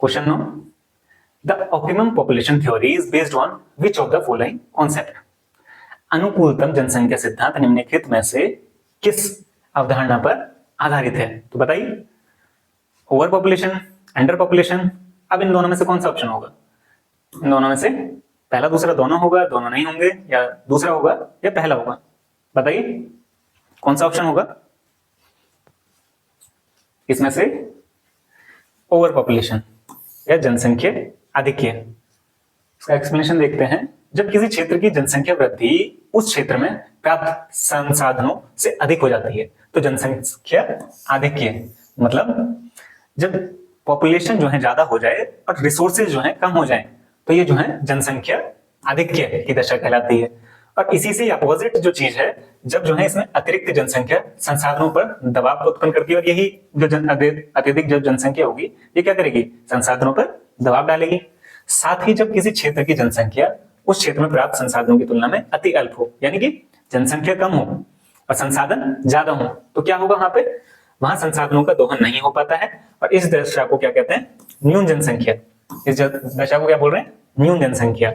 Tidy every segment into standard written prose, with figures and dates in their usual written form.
Question no, the optimum population theory is based on which of the following concept. अनुकूलतम जनसंख्या सिद्धांत निम्नलिखित में से किस अवधारणा पर आधारित है? तो बताइए, ओवर पॉपुलेशन, अंडर पॉपुलेशन। अब इन दोनों में से कौन सा ऑप्शन होगा? इन दोनों में से पहला दूसरा दोनों होगा, दोनों नहीं होंगे, या दूसरा होगा या पहला होगा? बताइए कौन सा ऑप्शन होगा इसमें से? ओवर पॉपुलेशन या जनसंख्या आधिक्य। इसका एक्सप्लेनेशन देखते हैं। जब किसी क्षेत्र की जनसंख्या वृद्धि उस क्षेत्र में प्राप्त संसाधनों से अधिक हो जाती है तो जनसंख्या आधिक्य, मतलब जब पॉपुलेशन जो है ज्यादा हो जाए और रिसोर्सेज जो है कम हो जाए तो ये जो है जनसंख्या आधिक्य की दशा कहलाती है। और इसी से अपोजिट जो चीज है, जब जो है इसमें अतिरिक्त जनसंख्या संसाधनों पर दबाव उत्पन्न करती है, और यही जो अत्यधिक जब जनसंख्या होगी ये क्या करेगी? संसाधनों पर दबाव डालेगी। साथ ही जब किसी क्षेत्र की जनसंख्या उस क्षेत्र में प्राप्त संसाधनों की तुलना में अति अल्प हो, यानी कि जनसंख्या कम हो और संसाधन ज्यादा हो, तो क्या होगा? वहां पे वहां संसाधनों का दोहन नहीं हो पाता है और इस दशा को क्या कहते हैं? न्यून जनसंख्या। इस दशा को क्या बोल रहे हैं? न्यून जनसंख्या।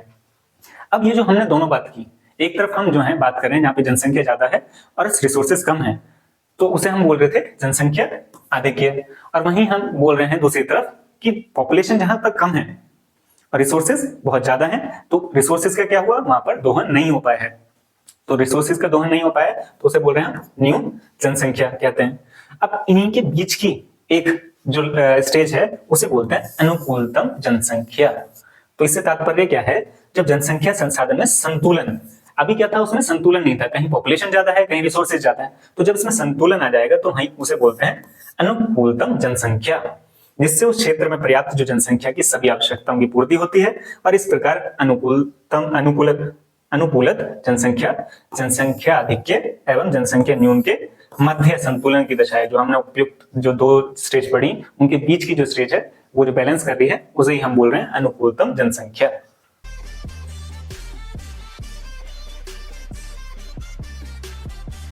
अब ये जो हमने दोनों बात की, एक तरफ हम जो है बात कर रहे हैं जहाँ पे जनसंख्या ज्यादा है और रिसोर्सेज कम है, तो उसे हम बोल रहे थे जनसंख्या आधिक्य। और वहीं हम बोल रहे हैं दूसरी तरफ कि पॉपुलेशन जहां तक कम है और रिसोर्सेज बहुत ज्यादा है, तो रिसोर्सेज का क्या हुआ? वहां पर दोहन नहीं हो पाया है। तो रिसोर्सेज का दोहन नहीं हो पाया तो उसे बोल रहे हैं न्यून जनसंख्या कहते हैं। अब इन्हीं के बीच की एक जो स्टेज है उसे बोलते हैं अनुकूलतम जनसंख्या। तो इससे तात्पर्य क्या है? जब जनसंख्या संसाधन में संतुलन, अभी क्या था? उसमें संतुलन नहीं था, कहीं पॉपुलेशन ज्यादा है, कहीं रिसोर्सेज ज्यादा है, तो जब इसमें संतुलन आ जाएगा तो वहीं उसे बोलते हैं अनुकूलतम जनसंख्या, जिससे उस क्षेत्र में पर्याप्त जो जनसंख्या की सभी आवश्यकताओं की पूर्ति होती है। और इस प्रकार अनुकूलत जनसंख्या, जनसंख्या आधिक्य एवं जनसंख्या न्यून के मध्य संतुलन की दशा है। जो हमने उपयुक्त जो दो स्टेज पढ़ी उनके बीच की जो स्टेज है वो जो बैलेंस कर रही है उसे ही हम बोल रहे हैं अनुकूलतम जनसंख्या।